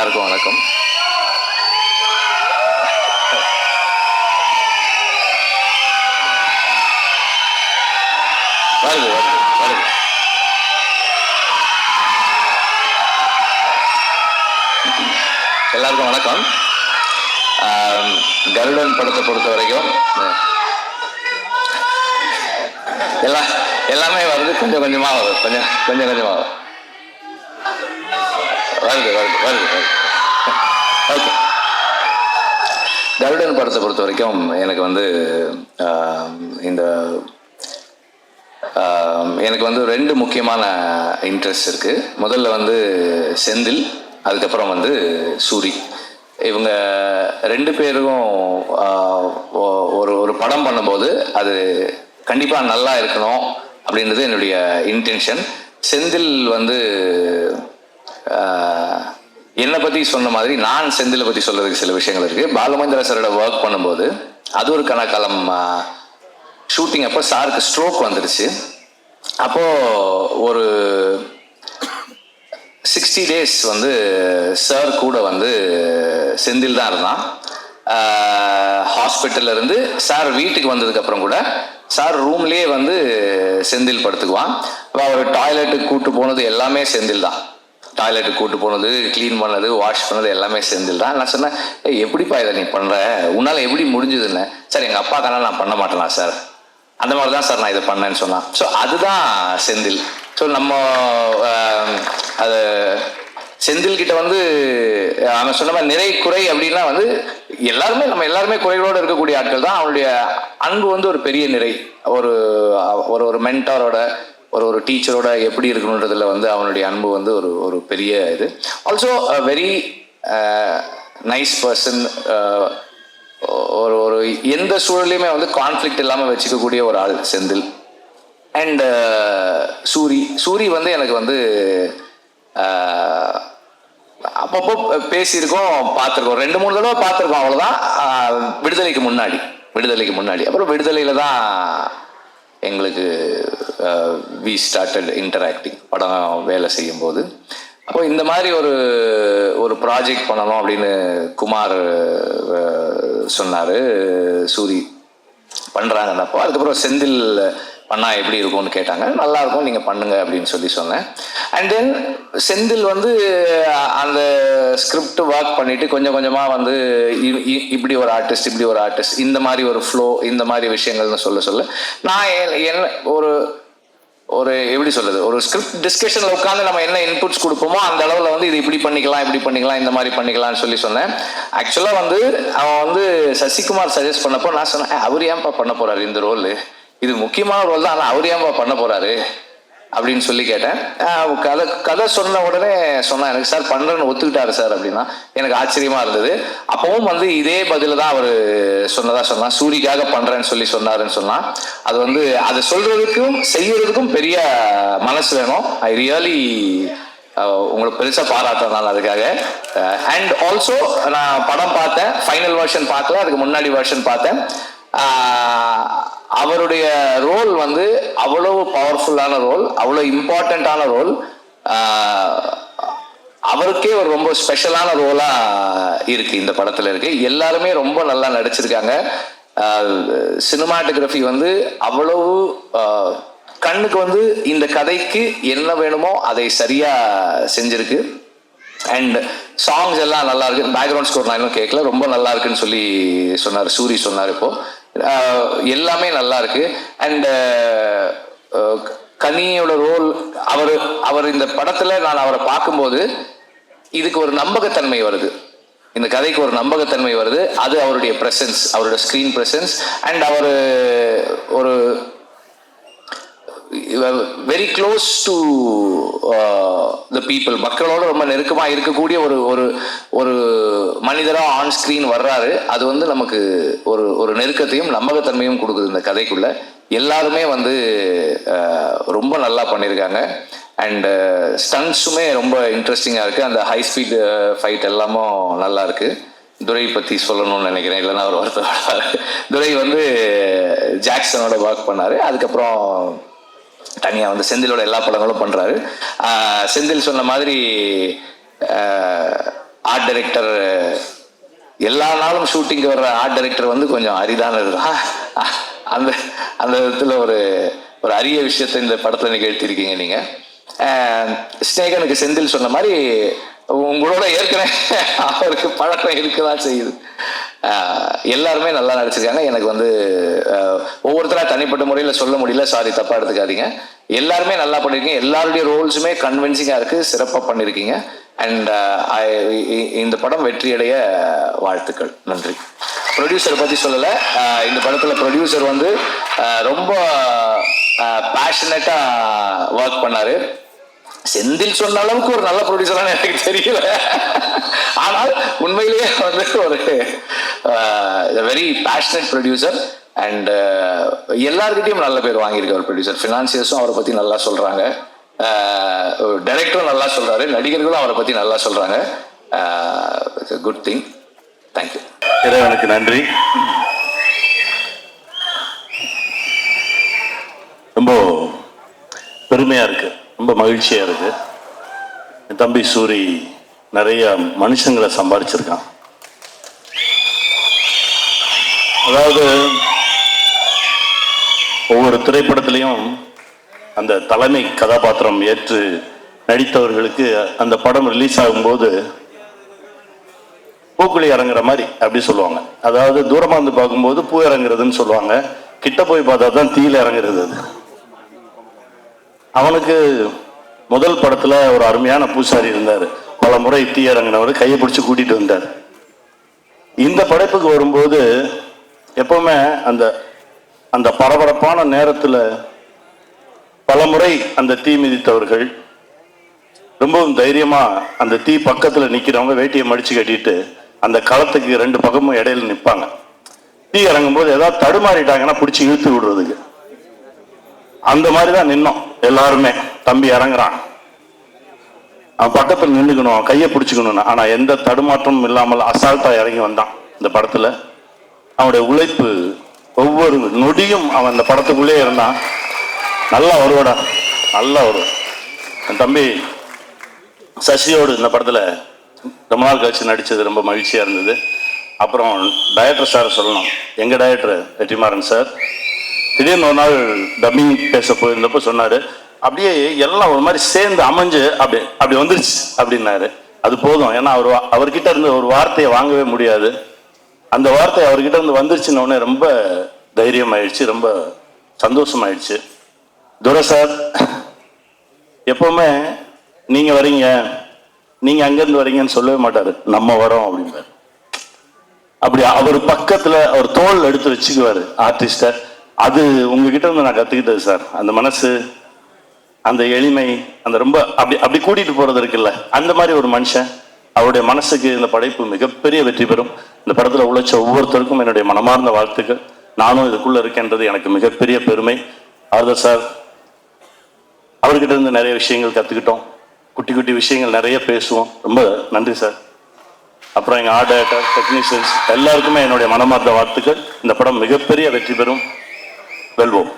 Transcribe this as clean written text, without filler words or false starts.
எல்லாருக்கும் வணக்கம். வருது வருது வருது. எல்லாருக்கும் வணக்கம். கருடன் படத்தை பொறுத்த வரைக்கும் எல்லாமே வருது, கொஞ்சம் கொஞ்சமாக வருது, கொஞ்சம் கொஞ்சமாக வருது வருது வருது வருது. ஓகே, கருடன் படத்தை பொறுத்த வரைக்கும் எனக்கு வந்து எனக்கு வந்து ரெண்டு முக்கியமான இன்ட்ரெஸ்ட் இருக்குது. முதல்ல வந்து செந்தில், அதுக்கப்புறம் வந்து சூரி. இவங்க ரெண்டு பேரும் ஒரு படம் பண்ணும்போது அது கண்டிப்பாக நல்லா இருக்கணும் அப்படின்றது என்னுடைய இன்டென்ஷன். செந்தில் வந்து என்னை பற்றி சொன்ன மாதிரி நான் செந்திலை பற்றி சொல்கிறதுக்கு சில விஷயங்கள் இருக்குது. பாலுமந்திர சாரோட ஒர்க் பண்ணும்போது அது ஒரு கணக்காலம் ஷூட்டிங் அப்போ சாருக்கு ஸ்ட்ரோக் வந்துடுச்சு. அப்போது ஒரு 60 days வந்து சார் கூட வந்து செந்தில் தான் இருந்தான். ஹாஸ்பிட்டல்ல இருந்து சார் வீட்டுக்கு வந்ததுக்கப்புறம் கூட சார் ரூம்லேயே வந்து செந்தில் படுத்துக்குவான். அவர் டாய்லெட்டுக்கு கூட்டு போனது எல்லாமே செந்தில் தான். டாய்லெட்டுக்கு கூட்டு போனது, க்ளீன் பண்ணது, வாஷ் பண்ணது எல்லாமே செந்தில் தான். நான் சொன்னேன், எப்படிப்பா இதை நீ பண்ணுற, உன்னால் எப்படி முடிஞ்சதுன்னு. சார் எங்கள் அப்பாக்கான நான் பண்ண மாட்டேனா சார், அந்த மாதிரி தான் சார் நான் இதை பண்ணேன்னு சொன்னான். ஸோ அதுதான் செந்தில். ஸோ நம்ம அது செந்தில்கிட்ட வந்து அவன் சொன்ன மாதிரி நிறை குறை அப்படின்னா வந்து நம்ம எல்லாருமே குறைகளோடு இருக்கக்கூடிய ஆட்கள் தான். அவனுடைய அன்பு வந்து ஒரு பெரிய நிறை. ஒரு ஒரு மென்டாரோட ஒரு டீச்சரோட எப்படி இருக்கணுன்றதுல வந்து அவனுடைய அன்பு வந்து ஒரு பெரிய இது. Also very nice person. ஒரு எந்த சூழலையுமே வந்து கான்ஃப்ளிக்ட் இல்லாமல் வச்சுக்கக்கூடிய ஒரு ஆள் செந்தில். அண்ட் சூரி வந்து எனக்கு வந்து அப்பப்போ பேசியிருக்கோம், பார்த்துருக்கோம், 2-3 தடவை பார்த்துருக்கோம், அவ்வளோதான். விடுதலைக்கு முன்னாடி அப்புறம் விடுதலையில் தான் எங்களுக்கு வி ஸ்டார்டட் இன்டராக்டிங், படம் வேலை செய்யும்போது. அப்போ இந்த மாதிரி ஒரு ப்ராஜெக்ட் பண்ணணும் அப்படின்னு குமார் சொன்னார். சூரி பண்ணுறாங்கன்னப்போ அதுக்கப்புறம் செந்தில் பண்ணால் எப்படி இருக்கும்னு கேட்டாங்க. நல்லா இருக்கும், நீங்கள் பண்ணுங்க அப்படின்னு சொன்னேன். அண்ட் தென் செந்தில் வந்து அந்த ஸ்கிரிப்ட் ஒர்க் பண்ணிட்டு கொஞ்சம் கொஞ்சமாக வந்து இப்படி ஒரு ஆர்டிஸ்ட் இந்த மாதிரி ஒரு ஃப்ளோ, இந்த மாதிரி விஷயங்கள்னு சொல்ல நான் என்ன ஒரு எப்படி சொல்றது, ஒரு ஸ்கிரிப்ட் டிஸ்கஷன்ல உட்காந்து நம்ம என்ன இன்புட்ஸ் கொடுப்போமோ அந்த அளவில் வந்து இது இப்படி பண்ணிக்கலாம் இந்த மாதிரி பண்ணிக்கலாம்னு சொன்னேன். ஆக்சுவலா வந்து அவன் வந்து சசிகுமார் சஜஸ்ட் பண்ணப்போ நான் சொன்னேன், அவர் ஏன்பா பண்ண போறாரு இந்த ரோல், இது முக்கியமான ரோல் தான், ஆனால் அவர் ஏன்பா பண்ண போறாரு அப்படின்னு சொல்லி கேட்டேன். கதை சொன்ன உடனே சொன்னா, எனக்கு சார் பண்றேன்னு ஒத்துக்கிட்டாரு சார் அப்படின்னா எனக்கு ஆச்சரியமா இருந்தது. அப்பவும் வந்து இதே பதில தான் அவர் சொன்னா, சூரிக்காக பண்றேன்னு சொன்னாருன்னு சொன்னா, அது வந்து அதை சொல்றதுக்கும் செய்யறதுக்கும் பெரிய மனசு வேணும். ஐ ரியலி உங்களுக்கு பெருசா பாராட்டேன் நான் அதுக்காக. அண்ட் ஆல்சோ நான் படம் பார்த்தேன், ஃபைனல் வெர்ஷன் பார்க்கல, அதுக்கு முன்னாடி வெர்ஷன் பார்த்தேன். அவருடைய ரோல் வந்து அவ்வளவு பவர்ஃபுல்லான ரோல், அவ்வளோ இம்பார்ட்டண்ட்டான ரோல், அவருக்கே ஒரு ரொம்ப ஸ்பெஷலான ரோலா இருக்கு இந்த படத்துல இருக்கு. எல்லாருமே ரொம்ப நல்லா நடிச்சிருக்காங்க. சினிமாட்டோகிராஃபி வந்து அவ்வளவு கண்ணுக்கு வந்து இந்த கதைக்கு என்ன வேணுமோ அதை சரியா செஞ்சிருக்கு. அண்ட் சாங்ஸ் எல்லாம் நல்லா இருக்கு. பேக்ரவுண்ட் ஸ்கோர் நான் இன்னும் கேட்கல, ரொம்ப நல்லா இருக்குன்னு சொன்னார் சூரி சொன்னார். இப்போ எல்லாமே நல்லா இருக்கு. அண்ட் கனியோட ரோல், அவர் இந்த படத்துல நான் அவரை பார்க்கும்போது இதுக்கு ஒரு நம்பகத்தன்மை வருது, இந்த கதைக்கு ஒரு நம்பகத்தன்மை வருது. அது அவருடைய பிரசன்ஸ், அவரோட ஸ்கிரீன் பிரசன்ஸ். அண்ட் அவர் ஒரு very close to the people, மக்களோட ரொம்ப நெருக்கமாக இருக்கக்கூடிய ஒரு மனிதராக ஆன் ஸ்க்ரீன் வர்றாரு. அது வந்து நமக்கு ஒரு நெருக்கத்தையும் நம்பகத்தன்மையும் கொடுக்குது இந்த கதைக்குள்ள. எல்லாருமே வந்து ரொம்ப நல்லா பண்ணியிருக்காங்க. அண்ட் ஸ்டன்ட்ஸுமே ரொம்ப இன்ட்ரெஸ்டிங்காக இருக்குது. அந்த ஹை ஸ்பீட் ஃபைட் எல்லாமும் நல்லா இருக்குது. துரை பற்றி சொல்லணும்னு நினைக்கிறேன், இல்லைன்னா அவர் வருத்தப்படுவார். துரை வந்து ஜாக்சனோட ஒர்க் பண்ணார். அதுக்கப்புறம் தனியாக வந்து செந்திலோட எல்லா படங்களும் பண்ணுறாரு. செந்தில் சொன்ன மாதிரி ஆர்ட் டைரக்டர் எல்லா நாளும் ஷூட்டிங்கு வர்ற ஆர்ட் டைரக்டர் வந்து கொஞ்சம் அரிதானது தான். அந்த அந்த விதத்தில் ஒரு ஒரு அரிய விஷயத்தை இந்த படத்தில் நிகழ்த்தியிருக்கீங்க நீங்கள். ஸ்நேகனுக்கு செந்தில் சொன்ன மாதிரி உங்களோட ஏற்கனவே அவருக்கு பழக்கம் இருக்குதான் செய்யுது. எல்லாருமே நல்லா நடிச்சிருக்காங்க. எனக்கு வந்து ஒவ்வொருத்தராக தனிப்பட்ட முறையில் சொல்ல முடியல, சாரி தப்பாக எடுத்துக்காதீங்க. எல்லாருமே நல்லா பண்ணியிருக்கீங்க. எல்லாருடைய ரோல்ஸுமே கன்வின்சிங்காக இருக்குது, சிறப்பாக பண்ணியிருக்கீங்க. அண்ட் இந்த படம் வெற்றியடைய வாழ்த்துக்கள். நன்றி. ப்ரொடியூசரை பற்றி சொல்லலை. இந்த படத்தில் ப்ரொடியூசர் வந்து ரொம்ப பேஷனட்டாக ஒர்க் பண்ணார். செந்தில் சொன்ன அளவுக்கு ஒரு நல்ல ப்ரொடியூசரான எனக்கு தெரியல. ஆனால் உண்மையிலேயே வந்து ஒரு வெரி பேஷனட் ப்ரொடியூசர். அண்ட் எல்லாருக்கிட்டையும் நல்ல பேர் வாங்கியிருக்க ஒரு ப்ரொடியூசர். ஃபினான்சியர்ஸும் அவரை பற்றி நல்லா சொல்கிறாங்க, டைரக்டரும் நல்லா சொல்கிறாரு, நடிகர்களும் அவரை பற்றி நல்லா சொல்கிறாங்க. Good thing. தேங்க்யூ. இறைவனுக்கு நன்றி. ரொம்ப பெருமையாக இருக்குது, ரொம்ப மகிழ்ச்சியாக இருக்குது. என் தம்பி சூரி நிறைய மனுஷங்களை சம்பாதிச்சிருக்கான். அதாவது ஒவ்வொரு திரைப்படத்திலையும் அந்த தலைமை கதாபாத்திரம் ஏற்று நடித்தவர்களுக்கு அந்த படம் ரிலீஸ் ஆகும்போது பூக்குழி இறங்குற மாதிரி அப்படி சொல்லுவாங்க. அதாவது தூரமாக இருந்து பார்க்கும்போது பூ இறங்குறதுன்னு சொல்லுவாங்க, கிட்ட போய் பார்த்தா தான் தீயில இறங்குறது. அது அவனுக்கு முதல் படத்துல ஒரு அருமையான பூசாரி இருந்தார், பல முறை தீ இறங்கினவர், கையை பிடிச்சி கூட்டிட்டு வந்தார். இந்த படைப்புக்கு வரும்போது எப்பவுமே அந்த அந்த பரபரப்பான நேரத்தில் பல முறை அந்த தீ மிதித்தவர்கள் ரொம்பவும் தைரியமா அந்த தீ பக்கத்தில் நிற்கிறவங்க வேட்டியை மடிச்சு கட்டிட்டு அந்த களத்துக்கு ரெண்டு பக்கமும் இடையில நிற்பாங்க. தீ இறங்கும் போது ஏதாவது தடுமாறிட்டாங்கன்னா பிடிச்சி இழுத்து விடுறதுக்கு. அந்த மாதிரி தான் நின்னோம் எல்லாருமே. தம்பி இறங்குறான், அவன் பக்கத்தில் நின்றுக்கணும், கையை பிடிச்சிக்கணும். ஆனா எந்த தடுமாற்றமும் இல்லாமல் அசால்ட்டா இறங்கி வந்தான். இந்த படத்துல அவனுடைய உழைப்பு ஒவ்வொரு நொடியும் அவன் அந்த படத்துக்குள்ளே இருந்தான். நல்லா வருவாடா, நல்லா வருவான். என் தம்பி சசியோடு இந்த படத்துல ரொம்ப நாள் கழிச்சு நடிச்சது ரொம்ப மகிழ்ச்சியா இருந்தது. அப்புறம் டைரக்டர் சார் சொல்லணும், எங்க டைரக்டர் வெற்றிமாறன் சார் திடீர்னு ஒரு நாள் டப்பிங் பேச போயிருந்தப்போ சொன்னாரு, அப்படியே எல்லாம் ஒரு மாதிரி சேர்ந்து அமைஞ்சு அப்படி வந்துருச்சு அப்படின்னாரு. அது போதும். ஏன்னா அவர்கிட்ட இருந்து ஒரு வார்த்தையை வாங்கவே முடியாது. அந்த வார்த்தை அவர்கிட்ட இருந்து வந்துருச்சுன்னு உடனே ரொம்ப தைரியம் ஆயிடுச்சு, ரொம்ப சந்தோஷம் ஆயிடுச்சு. துரை சார் எப்பவுமே நீங்க வரீங்க, நீங்க அங்கிருந்து வரீங்கன்னு சொல்லவே மாட்டாரு, நம்ம வரோம் அப்படின்பாரு. அப்படி அவர் பக்கத்துல அவர் தோல் எடுத்து வச்சுக்குவாரு ஆர்டிஸ்ட. அது உங்ககிட்ட இருந்து நான் கத்துக்கிட்டது சார். அந்த மனசு, அந்த எளிமை, அந்த ரொம்ப அப்படி கூட்டிட்டு போறது இருக்குல்ல, அந்த மாதிரி ஒரு மனுஷன். அவருடைய மனசுக்கு இந்த படைப்பு மிகப்பெரிய வெற்றி பெறும். இந்த படத்துல உழைச்ச ஒவ்வொருத்தருக்கும் என்னுடைய மனமார்ந்த வாழ்த்துக்கள். நானும் இதுக்குள்ள இருக்கேன்றது எனக்கு மிகப்பெரிய பெருமை. ஆர்தர் சார் அவர்கிட்ட இருந்து நிறைய விஷயங்கள் கத்துக்கிட்டோம், குட்டி குட்டி விஷயங்கள் நிறைய பேசுவோம். ரொம்ப நன்றி சார். அப்புறம் எங்க ஆர்ட் டைரக்டர், டெக்னீஷியன்ஸ் எல்லாருக்குமே என்னுடைய மனமார்ந்த வாழ்த்துக்கள். இந்த படம் மிகப்பெரிய வெற்றி பெறும். வெல்வோம்.